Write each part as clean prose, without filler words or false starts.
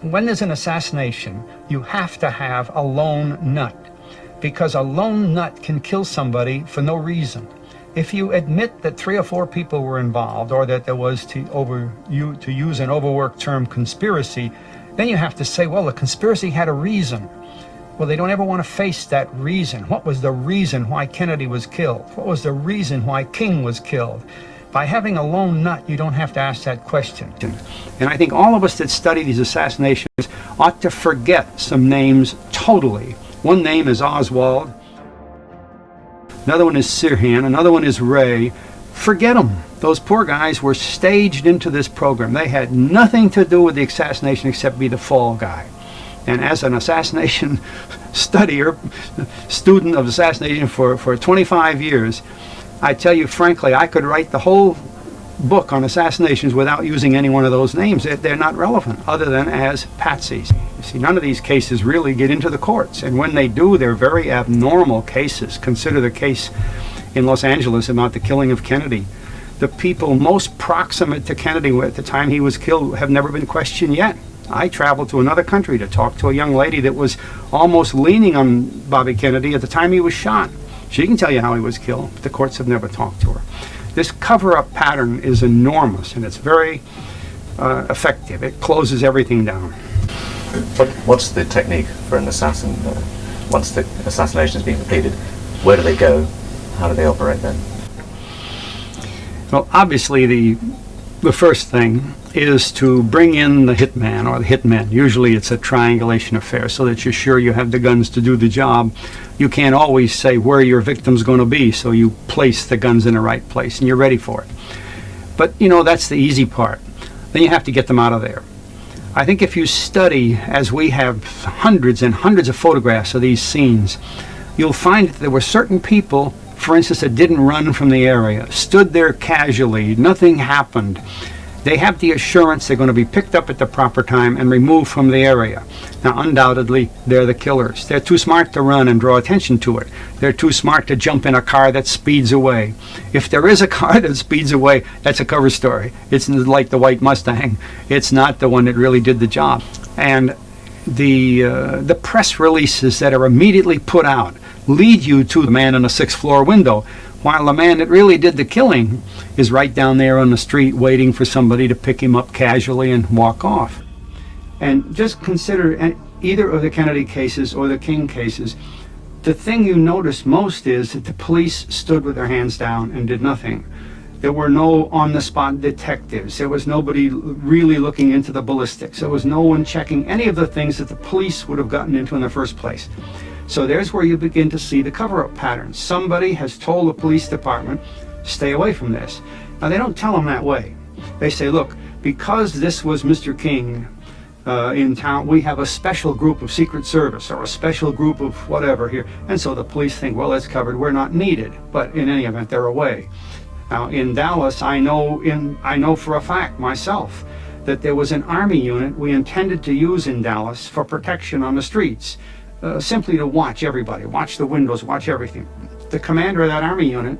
when there's an assassination, you have to have a lone nut, because a lone nut can kill somebody for no reason. If you admit that 3 or 4 people were involved, or that there was, to use an overworked term, conspiracy, then you have to say, well, the conspiracy had a reason. Well, they don't ever want to face that reason. What was the reason why Kennedy was killed? What was the reason why King was killed? By having a lone nut, you don't have to ask that question. And I think all of us that study these assassinations ought to forget some names totally. One name is Oswald, another one is Sirhan, another one is Ray. Forget them. Those poor guys were staged into this program. They had nothing to do with the assassination except be the fall guy. And as an assassination studier, student of assassination for 25 years, I tell you frankly, I could write the whole book on assassinations without using any one of those names. They're not relevant other than as patsies. You see, none of these cases really get into the courts, and when they do, they're very abnormal cases. Consider the case in Los Angeles about the killing of Kennedy. The people most proximate to Kennedy at the time he was killed have never been questioned yet. I traveled to another country to talk to a young lady that was almost leaning on Bobby Kennedy at the time he was shot. She can tell you how he was killed, but the courts have never talked to her. This cover-up pattern is enormous, and it's very effective. It closes everything down. What's the technique for an assassin once the assassination has been completed? Where do they go? How do they operate then? Well, obviously the first thing is to bring in the hitman or the hitmen. Usually it's a triangulation affair so that you're sure you have the guns to do the job. You can't always say where your victim's going to be, so you place the guns in the right place and you're ready for it. But you know, that's the easy part. Then you have to get them out of there. I think if you study, as we have hundreds and hundreds of photographs of these scenes, you'll find that there were certain people, for instance, that didn't run from the area, stood there casually, nothing happened. They have the assurance they're going to be picked up at the proper time and removed from the area. Now, undoubtedly, they're the killers. They're too smart to run and draw attention to it. They're too smart to jump in a car that speeds away. If there is a car that speeds away, that's a cover story. It's like the white Mustang. It's not the one that really did the job. And the press releases that are immediately put out lead you to the man in a 6th floor window, while the man that really did the killing is right down there on the street waiting for somebody to pick him up casually and walk off. And just consider either of the Kennedy cases or the King cases, the thing you notice most is that the police stood with their hands down and did nothing. There were no on-the-spot detectives. There was nobody really looking into the ballistics. There was no one checking any of the things that the police would have gotten into in the first place. So there's where you begin to see the cover-up pattern. Somebody has told the police department, stay away from this. Now, they don't tell them that way. They say, look, because this was Mr. King in town, we have a special group of Secret Service or a special group of whatever here. And so the police think, well, it's covered, we're not needed. But in any event, they're away. Now, in Dallas, I know for a fact myself that there was an Army unit we intended to use in Dallas for protection on the streets. Simply to watch everybody, watch the windows, watch everything. The commander of that Army unit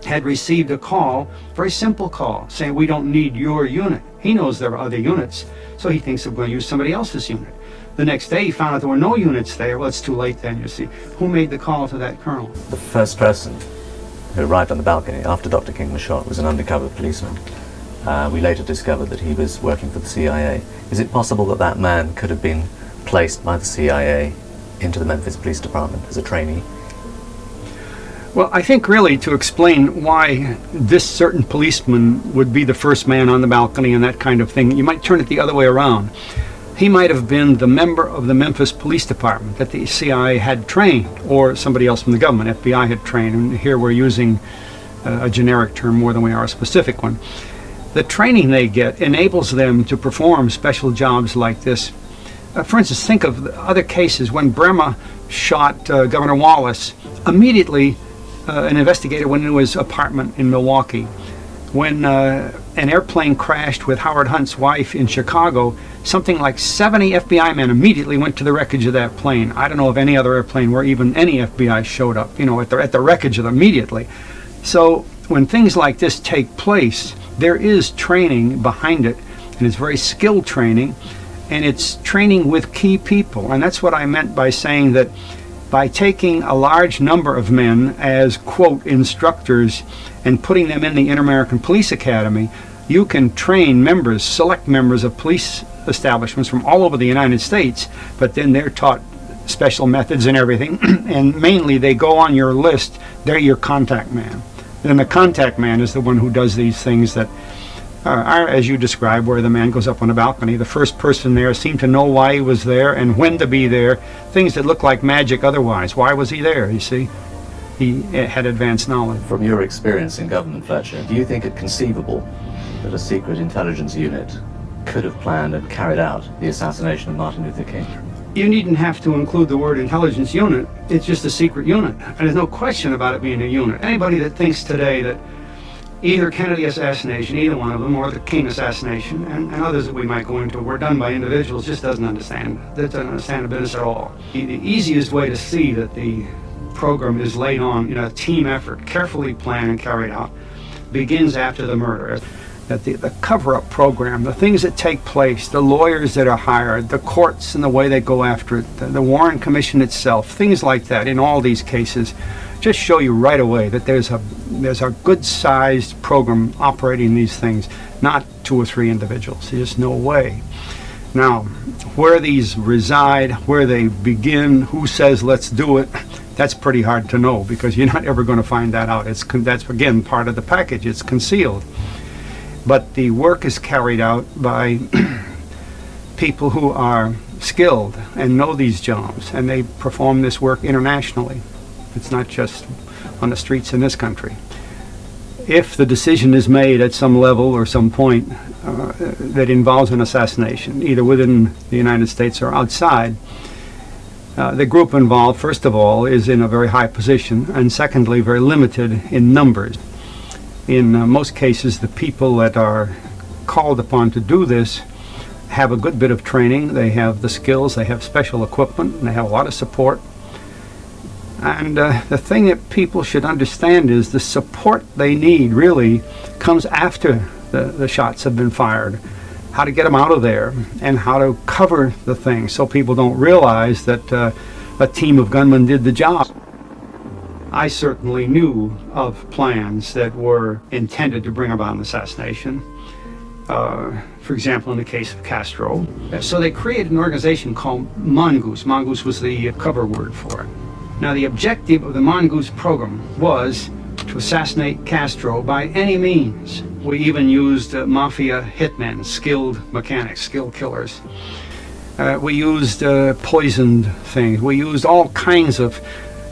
had received a call, very simple call, saying we don't need your unit. He knows there are other units, so he thinks they're going to use somebody else's unit. The next day he found out there were no units there. Well, it's too late then, you see. Who made the call to that colonel? The first person who arrived on the balcony after Dr. King was shot was an undercover policeman. We later discovered that he was working for the CIA. Is it possible that that man could have been placed by the CIA into the Memphis Police Department as a trainee? Well, I think really to explain why this certain policeman would be the first man on the balcony and that kind of thing, you might turn it the other way around. He might have been the member of the Memphis Police Department that the CIA had trained, or somebody else from the government, FBI had trained, and here we're using a generic term more than we are a specific one. The training they get enables them to perform special jobs like this. For instance, think of the other cases when Bremer shot Governor Wallace. Immediately, an investigator went into his apartment in Milwaukee. When an airplane crashed with Howard Hunt's wife in Chicago, something like 70 FBI men immediately went to the wreckage of that plane. I don't know of any other airplane where even any FBI showed up, at the wreckage of it immediately. So when things like this take place, there is training behind it, and it's very skilled training. and it's training with key people. And that's what I meant by saying that by taking a large number of men as, quote, instructors and putting them in the Inter-American Police Academy, you can train members, select members of police establishments from all over the United States, but then they're taught special methods and everything, and mainly they go on your list. They're your contact man. Then the contact man is the one who does these things that are, as you described, where the man goes up on a balcony. The first person there seemed to know why he was there and when to be there, things that look like magic otherwise. Why was he there, you see? He had advanced knowledge. From your experience in government, Fletcher, do you think it conceivable that a secret intelligence unit could have planned and carried out the assassination of Martin Luther King? You needn't have to include the word intelligence unit. It's just a secret unit. And there's no question about it being a unit. Anybody that thinks today that either Kennedy assassination, either one of them, or the King assassination, and others that we might go into, were done by individuals, just doesn't understand. They doesn't understand the business at all. The easiest way to see that the program is laid on in a team effort, carefully planned and carried out, begins after the murder. That the cover-up program, the things that take place, the lawyers that are hired, the courts and the way they go after it, the Warren Commission itself, things like that in all these cases, just show you right away that there's a good-sized program operating these things, not 2 or 3 individuals. There's just no way. Now, where these reside, where they begin, who says let's do it, that's pretty hard to know, because you're not ever going to find that out. That's again part of the package. It's concealed. But the work is carried out by people who are skilled and know these jobs, and they perform this work internationally. It's not just on the streets in this country. If the decision is made at some level or some point that involves an assassination, either within the United States or outside, the group involved, first of all, is in a very high position, and secondly, very limited in numbers. In most cases, the people that are called upon to do this have a good bit of training. They have the skills, they have special equipment, and they have a lot of support. And the thing that people should understand is the support they need really comes after the shots have been fired. How to get them out of there and how to cover the thing so people don't realize that a team of gunmen did the job. I certainly knew of plans that were intended to bring about an assassination. For example, in the case of Castro. So they created an organization called Mongoose. Mongoose was the cover word for it. Now, the objective of the Mongoose program was to assassinate Castro by any means. We even used mafia hitmen, skilled mechanics, skilled killers. We used poisoned things. We used all kinds of...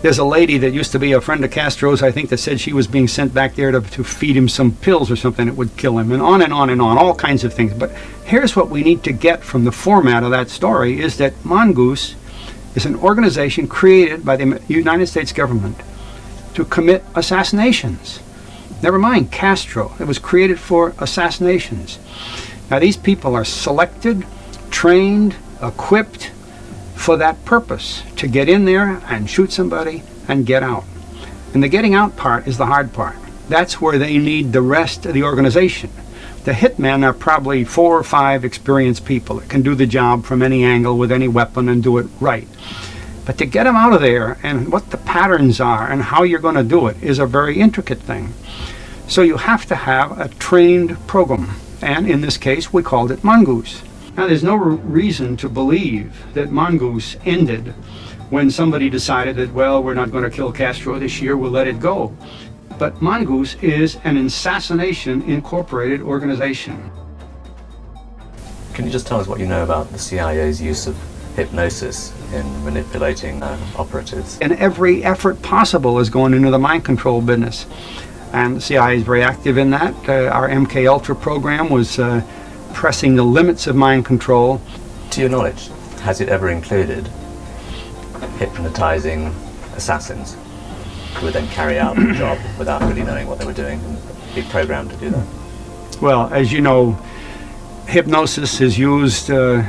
There's a lady that used to be a friend of Castro's, I think, that said she was being sent back there to feed him some pills or something that would kill him, and on and on and on, all kinds of things. But here's what we need to get from the format of that story, is that Mongoose is an organization created by the United States government to commit assassinations. Never mind Castro. It was created for assassinations. Now, these people are selected, trained, equipped for that purpose, to get in there and shoot somebody and get out. And the getting out part is the hard part. That's where they need the rest of the organization. The hitmen are probably 4 or 5 experienced people that can do the job from any angle with any weapon and do it right. But to get them out of there and what the patterns are and how you're going to do it is a very intricate thing. So you have to have a trained program. And in this case, we called it Mongoose. Now, there's no reason to believe that Mongoose ended when somebody decided that, well, we're not going to kill Castro this year, we'll let it go. But Mongoose is an assassination incorporated organization. Can you just tell us what you know about the CIA's use of hypnosis in manipulating operatives? And every effort possible is going into the mind control business. And the CIA is very active in that. Our MK Ultra program was pressing the limits of mind control. To your knowledge, has it ever included hypnotizing assassins who would then carry out the job without really knowing what they were doing and be programmed to do that? Well, as you know, hypnosis is used to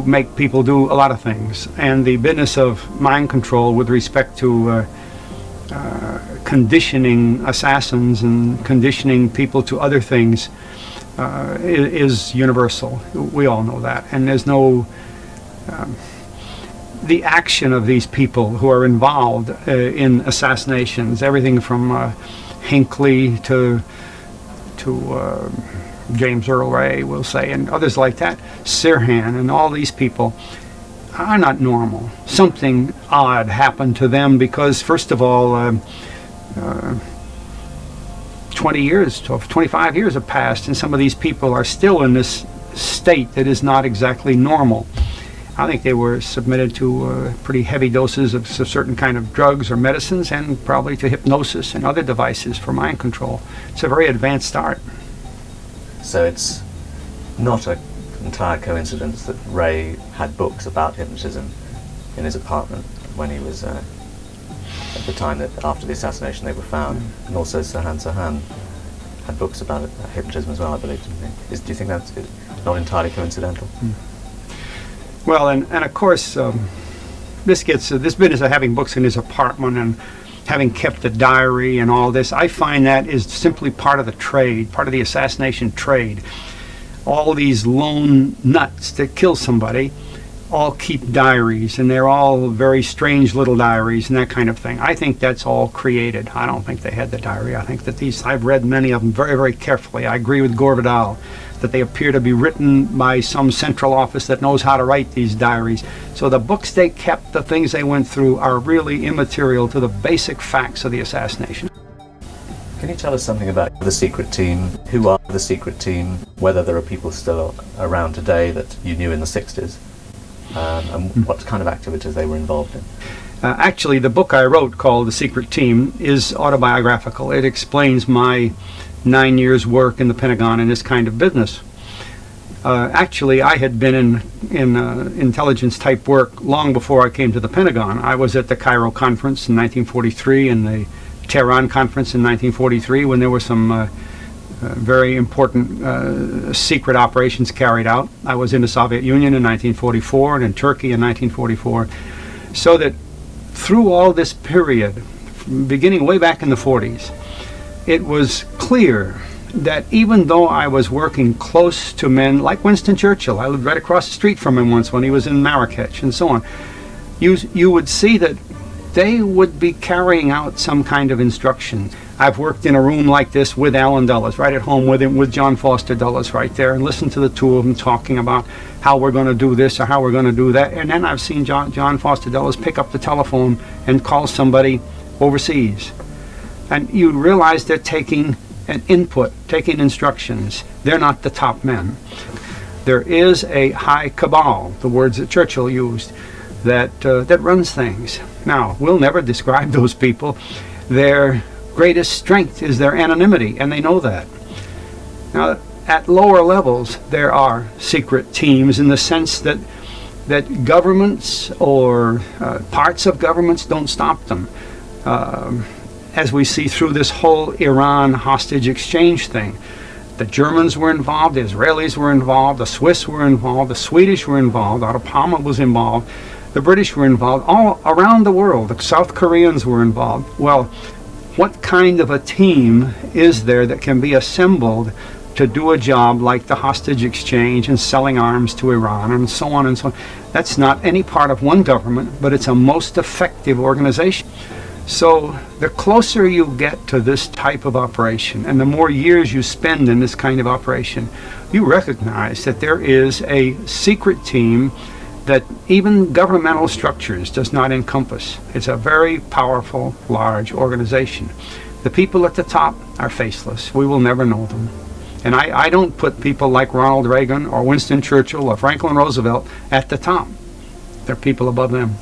make people do a lot of things. And the business of mind control with respect to conditioning assassins and conditioning people to other things is universal. We all know that. And there's no... the action of these people who are involved in assassinations, everything from Hinckley to James Earl Ray, we'll say, and others like that, Sirhan, and all these people are not normal. Something odd happened to them because, first of all, 20 years, 25 years have passed, and some of these people are still in this state that is not exactly normal. I think they were submitted to pretty heavy doses of certain kind of drugs or medicines, and probably to hypnosis and other devices for mind control. It's a very advanced art. So it's not an entire coincidence that Ray had books about hypnotism in his apartment when he was at the time that after the assassination they were found, and also Sirhan had books about hypnotism as well, I believe. Do you think that's not entirely coincidental? Well, and of course, this business of having books in his apartment and having kept a diary and all this, I find that is simply part of the trade, part of the assassination trade. All these lone nuts that kill somebody all keep diaries, and they're all very strange little diaries and that kind of thing. I think that's all created. I don't think they had the diary. I think that I've read many of them very, very carefully. I agree with Gore Vidal that they appear to be written by some central office that knows how to write these diaries. So the books they kept, the things they went through, are really immaterial to the basic facts of the assassination. Can you tell us something about the secret team? Who are the secret team? Whether there are people still around today that you knew in the 60s? And what kind of activities they were involved in? Actually, the book I wrote called The Secret Team is autobiographical. It explains my 9 years' work in the Pentagon in this kind of business. Actually, I had been in intelligence type work long before I came to the Pentagon. I was at the Cairo Conference in 1943 and the Tehran Conference in 1943 when there were some very important secret operations carried out. I was in the Soviet Union in 1944 and in Turkey in 1944. So that through all this period, beginning way back in the 40s, it was clear that even though I was working close to men like Winston Churchill, I lived right across the street from him once when he was in Marrakech and so on, you would see that they would be carrying out some kind of instruction. I've worked in a room like this with Alan Dulles, right at home with him, with John Foster Dulles right there, and listened to the two of them talking about how we're going to do this or how we're going to do that. And then I've seen John Foster Dulles pick up the telephone and call somebody overseas. And you realize they're taking an input, taking instructions. They're not the top men. There is a high cabal, the words that Churchill used, that runs things. Now, we'll never describe those people. Their greatest strength is their anonymity, and they know that. Now, at lower levels, there are secret teams in the sense that governments or parts of governments don't stop them. As we see through this whole Iran hostage exchange thing. The Germans were involved, the Israelis were involved, the Swiss were involved, the Swedish were involved, Otto Palmer was involved, the British were involved, all around the world. The South Koreans were involved. Well, what kind of a team is there that can be assembled to do a job like the hostage exchange and selling arms to Iran and so on and so on? That's not any part of one government, but it's a most effective organization. So the closer you get to this type of operation and the more years you spend in this kind of operation, you recognize that there is a secret team that even governmental structures does not encompass. It's a very powerful, large organization. The people at the top are faceless. We will never know them. And I don't put people like Ronald Reagan or Winston Churchill or Franklin Roosevelt at the top. There are people above them.